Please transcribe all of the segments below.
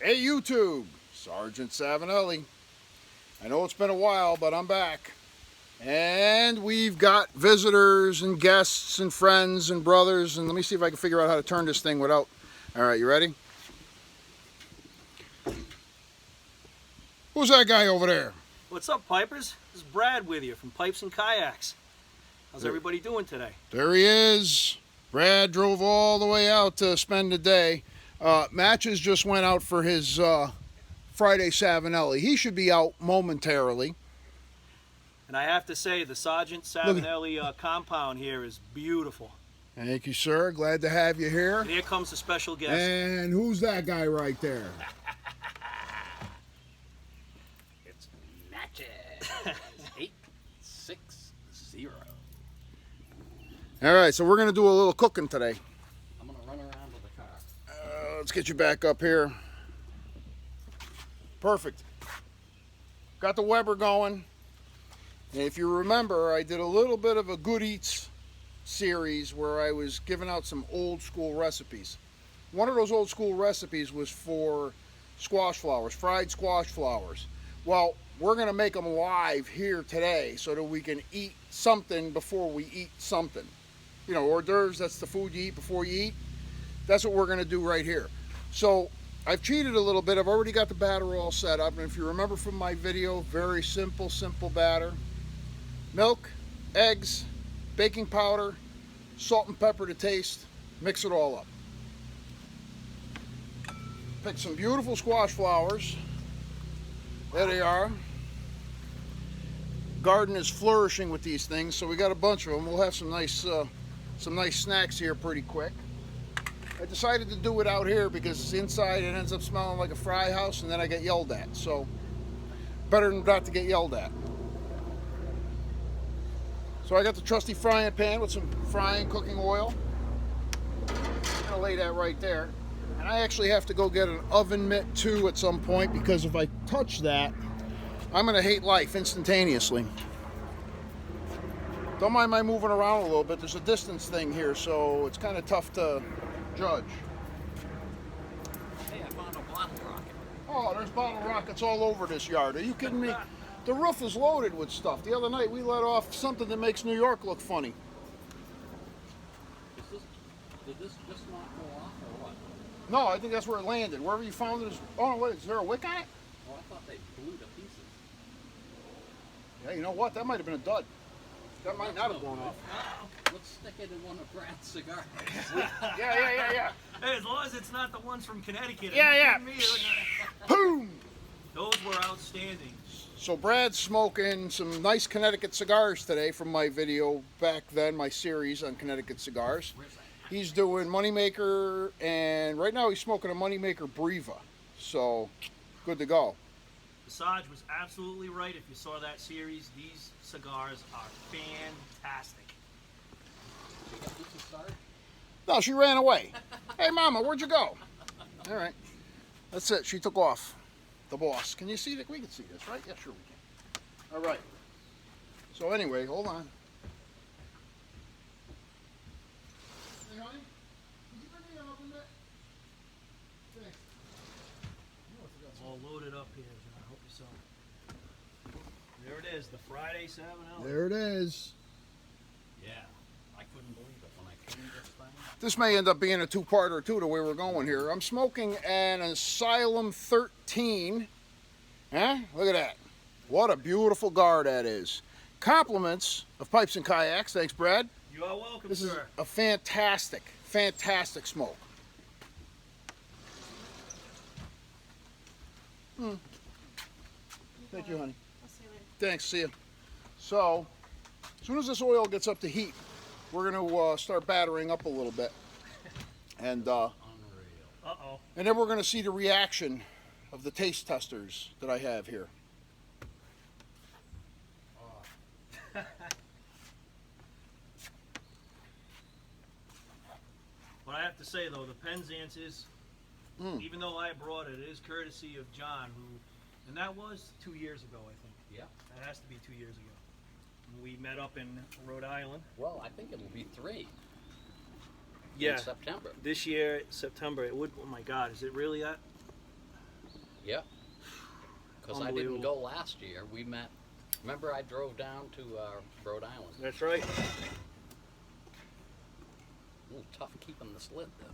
Hey YouTube, Sergeant Savinelli. I know it's been a while, but I'm back. And we've got visitors and guests and friends and brothers, and let me see if I can figure out how to turn this thing without... Alright, you ready? Who's that guy over there? What's up, Pipers? This is Brad with you from Pipes and Kayaks. How's everybody doing today? There he is. Brad drove all the way out to spend the day. Matches just went out for his Friday Savinelli. He should be out momentarily. And I have to say, the Sergeant Savinelli compound here is beautiful. Thank you, sir. Glad to have you here. And here comes the special guest. And who's that guy right there? It's Matches 860. All right, so we're going to do a little cooking today. I'm going to run around to the car. Let's get you back up here. Perfect. Got the Weber going. And if you remember, I did a little bit of a Good Eats series where I was giving out some old school recipes. One of those old school recipes was for squash flowers, fried squash flowers. Well, we're going to make them live here today so that we can eat something before we eat something. You know, hors d'oeuvres, that's the food you eat before you eat. That's what we're going to do right here. So I've cheated a little bit. I've already got the batter all set up. And if you remember from my video, very simple batter. Milk, eggs, baking powder, salt and pepper to taste. Mix it all up. Pick some beautiful squash flowers. There they are. Garden is flourishing with these things, so we got a bunch of them. We'll have some nice snacks here pretty quick. I decided to do it out here because inside it ends up smelling like a fry house, and then I get yelled at. So better than not to get yelled at. So I got the trusty frying pan with some frying cooking oil. I'm gonna lay that right there. And I actually have to go get an oven mitt too at some point, because if I touch that, I'm gonna hate life instantaneously. Don't mind my moving around a little bit. There's a distance thing here, so it's kind of tough to judge. Hey, I found a bottle rocket. Oh, there's bottle rockets all over this yard. Are you kidding me? The roof is loaded with stuff. The other night we let off something that makes New York look funny. Did this just not go off or what? No, I think that's where it landed. Wherever you found it is... Oh, wait, is there a wick on it? Oh, I thought they blew to pieces. Yeah, you know what? That might have been a dud. That might not have gone off. Let's stick it in one of Brad's cigars. Yeah. Hey, as long as it's not the ones from Connecticut. Yeah. Boom! Those were outstanding. So Brad's smoking some nice Connecticut cigars today from my video back then, my series on Connecticut cigars. Where's that? He's doing Moneymaker, and right now he's smoking a Moneymaker Breva. So, good to go. The Sarge was absolutely right. If you saw that series, these cigars are fantastic. You got this to start? No, she ran away. Hey, Mama, where'd you go? All right. That's it. She took off. The boss. Can you see that? We can see this, right? Yeah, sure we can. All right. So anyway, hold on. Hey, honey, did you bring me an oven mitt? Thanks. All loaded up here, John. I hope you saw it. There it is, the Friday 7-Eleven. There it is. Yeah. I couldn't believe it when I cleaned this thing. This may end up being a two-parter too, the way we're going here. I'm smoking an Asylum 13. Huh? Look at that. What a beautiful gar that is. Compliments of Pipes and Kayaks. Thanks, Brad. You are welcome, This is sir. a fantastic smoke. Thank you, honey. I'll see you later. Thanks, see you. So, as soon as this oil gets up to heat, we're going to start battering up a little bit. And Unreal. Uh-oh. and then we're going to see the reaction of the taste testers that I have here. What I have to say, though, the Penzance is, even though I brought it, it is courtesy of John, who, and that was 2 years ago, I think. Yeah. That has to be 2 years ago. We met up in Rhode Island. Well, I think it'll be 3. Yeah. In September. This year, September, it would, oh my God, is it really that? Yep. Because I didn't go last year. We met. Remember, I drove down to Rhode Island. That's right. A little tough keeping this lid though.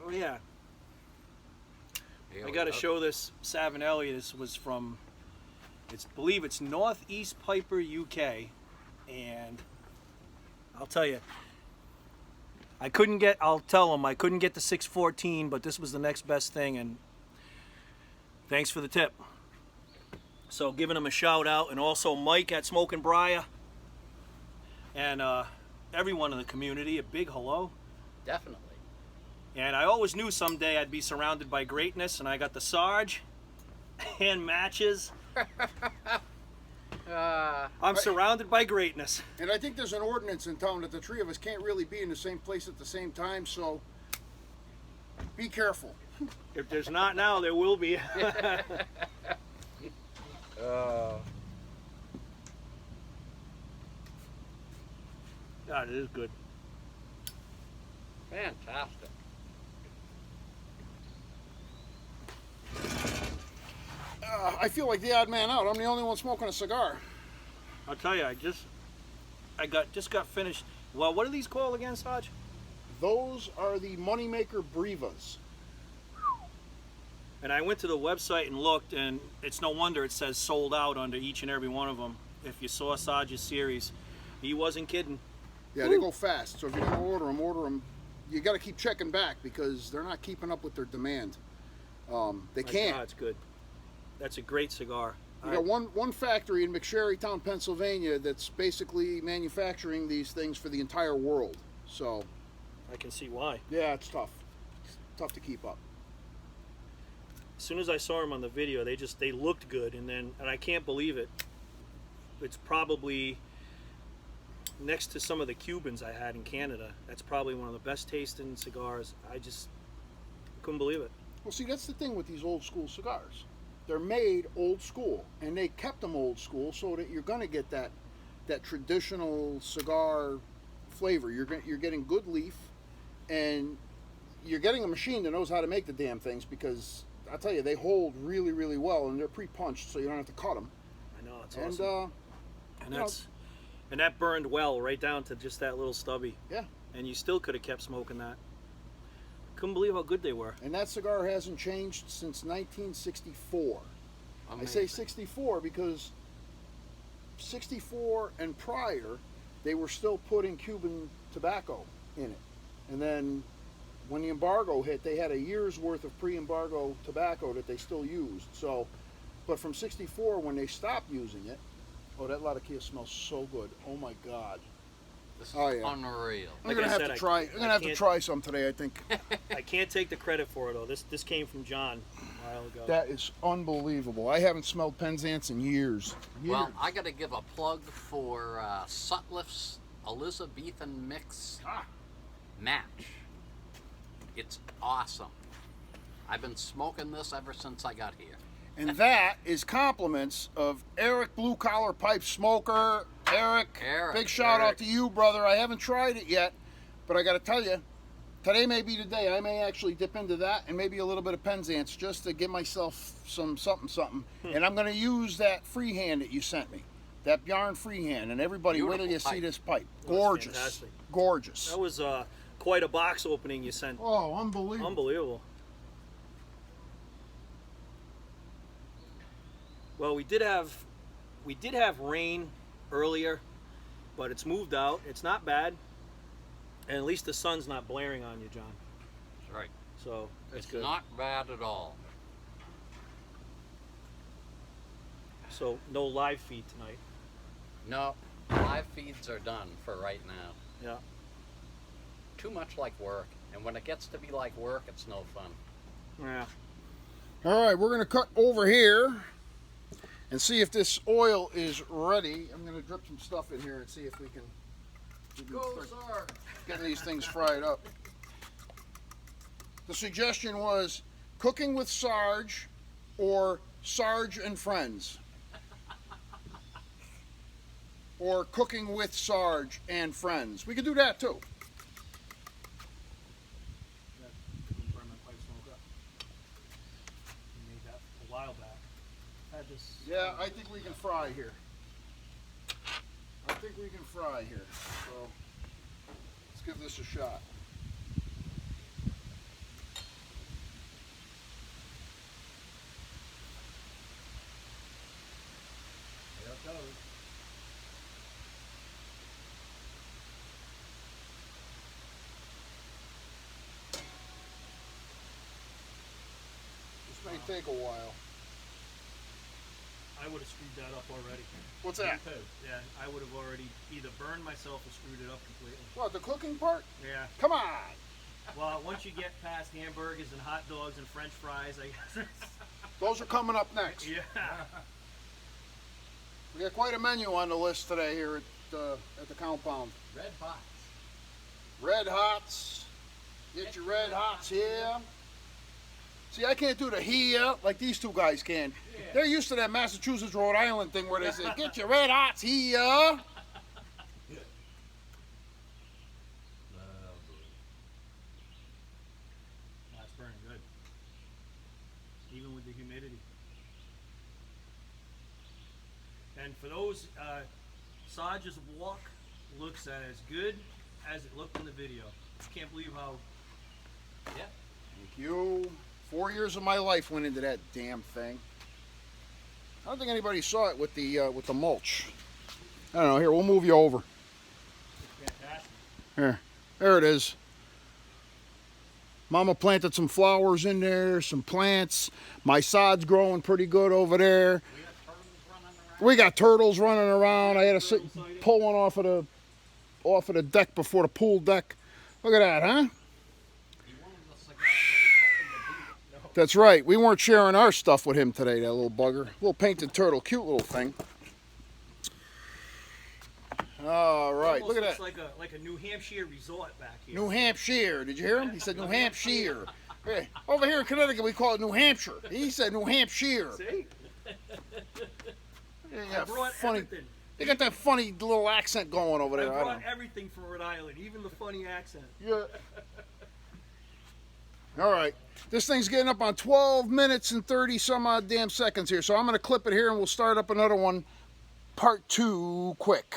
Oh yeah. Here I we got to go. show this Savinelli. This was from, I believe it's Northeast Piper, UK, and I'll tell you, I'll tell them I couldn't get the 614, but this was the next best thing, and thanks for the tip. So giving him a shout out, and also Mike at Smokin' Briar, and everyone in the community, a big hello. Definitely. And I always knew someday I'd be surrounded by greatness, and I got the Sarge and matches. I'm surrounded by greatness. And I think there's an ordinance in town that the three of us can't really be in the same place at the same time, so be careful. If there's not now, there will be. God, it is good. Fantastic. I feel like the odd man out. I'm the only one smoking a cigar. I'll tell you, I just got finished. Well, what are these called again, Sarge? Those are the Moneymaker Brevas. And I went to the website and looked, and it's no wonder it says sold out under each and every one of them. If you saw Sarge's series, he wasn't kidding. Yeah, they go fast. So if you're going to order them. You got to keep checking back because they're not keeping up with their demand. They can't. It's good. That's a great cigar. You got one factory in McSherrytown, Pennsylvania that's basically manufacturing these things for the entire world. So I can see why. yeah, it's tough. It's tough to keep up. As soon as I saw them on the video, they looked good, and I can't believe it. It's probably next to some of the Cubans I had in Canada. That's probably one of the best tasting cigars. I just couldn't believe it. Well, see, that's the thing with these old school cigars. They're made old school, and they kept them old school so that you're going to get that traditional cigar flavor. You're getting good leaf, and you're getting a machine that knows how to make the damn things, because I tell you, they hold really, really well, and they're pre-punched, so you don't have to cut them. I know, it's And awesome. And that burned well right down to just that little stubby. yeah, And you still could have kept smoking that. Couldn't believe how good they were. and that cigar hasn't changed since 1964. I say Amazing. 64 because 64 and prior, they were still putting Cuban tobacco in it. And then when the embargo hit, they had a year's worth of pre-embargo tobacco that they still used. So, but from 64, when they stopped using it, oh, that Latakia smells so good. Oh my God. This is Oh, yeah. unreal. I'm Like gonna I have said, to I try. I'm can't- gonna have to try some today, I think. I can't take the credit for it, though. This came from John a while ago. That is unbelievable. I haven't smelled Penzance in years. Well, I got to give a plug for Sutliff's Elizabethan Mix Match. It's awesome. I've been smoking this ever since I got here. And that is compliments of Eric Blue Collar Pipe Smoker. Eric, big shout out to you, brother. I haven't tried it yet, but I got to tell you, today may be the day. I may actually dip into that and maybe a little bit of Penzance just to give myself some something. And I'm going to use that freehand that you sent me, that Bjarn freehand. And everybody, wait till you Beautiful see pipe. this pipe. Oh, it's Gorgeous. fantastic. Gorgeous. That was quite a box opening you sent. Oh, unbelievable. Unbelievable. Well, we did have rain earlier, but it's moved out. It's not bad, and at least the sun's not blaring on you, John. That's right. So that's It's good. not bad at all. So no live feed tonight. No, live feeds are done for right now. Yeah. Too much like work, and when it gets to be like work, it's no fun. Yeah. All right, we're going to cut over here and see if this oil is ready. I'm going to drip some stuff in here and see if we can start getting these things fried up. The suggestion was cooking with Sarge or Sarge and Friends. Or cooking with Sarge and Friends. We could do that too. had this. Yeah, I think we can fry here. I think we can fry here. So let's give this a shot. There it goes. This may take a while. I would have screwed that up already. What's that? Yeah, I would have already either burned myself or screwed it up completely. What, the cooking part? Yeah. Come on. Well, once you get past hamburgers and hot dogs and French fries, I guess. Those are coming up next. Yeah. We got quite a menu on the list today here at the compound. Red Box. Red Hots. Get your Red Hots here. See, I can't do the here like these two guys can. Yeah. They're used to that Massachusetts, Rhode Island thing where they say, get your Red Hots here. That's burning good. Even with the humidity. And for those, Sarge's wok looks as good as it looked in the video. I can't believe how. Yep. Thank you. 4 years of my life went into that damn thing. I don't think anybody saw it with the mulch. I don't know. Here, we'll move you over. It's fantastic. Here, there it is. Mama planted some flowers in there, some plants. My sod's growing pretty good over there. We got turtles running around. I had to pull one off of the deck before the pool deck. Look at that, huh? That's right. We weren't sharing our stuff with him today, that little bugger. Little painted turtle. Cute little thing. All right. Look at that. Looks like a New Hampshire resort back here. New Hampshire. Did you hear him? He said New Hampshire. Hey, over here in Connecticut, we call it New Hampshire. He said New Hampshire. See? Yeah, brought funny. everything. They got that funny little accent going over there. I I brought don't know. everything from Rhode Island, even the funny accent. Yeah. All right. This thing's getting up on 12 minutes and 30 some odd damn seconds here. So I'm going to clip it here and we'll start up another one, part 2, quick.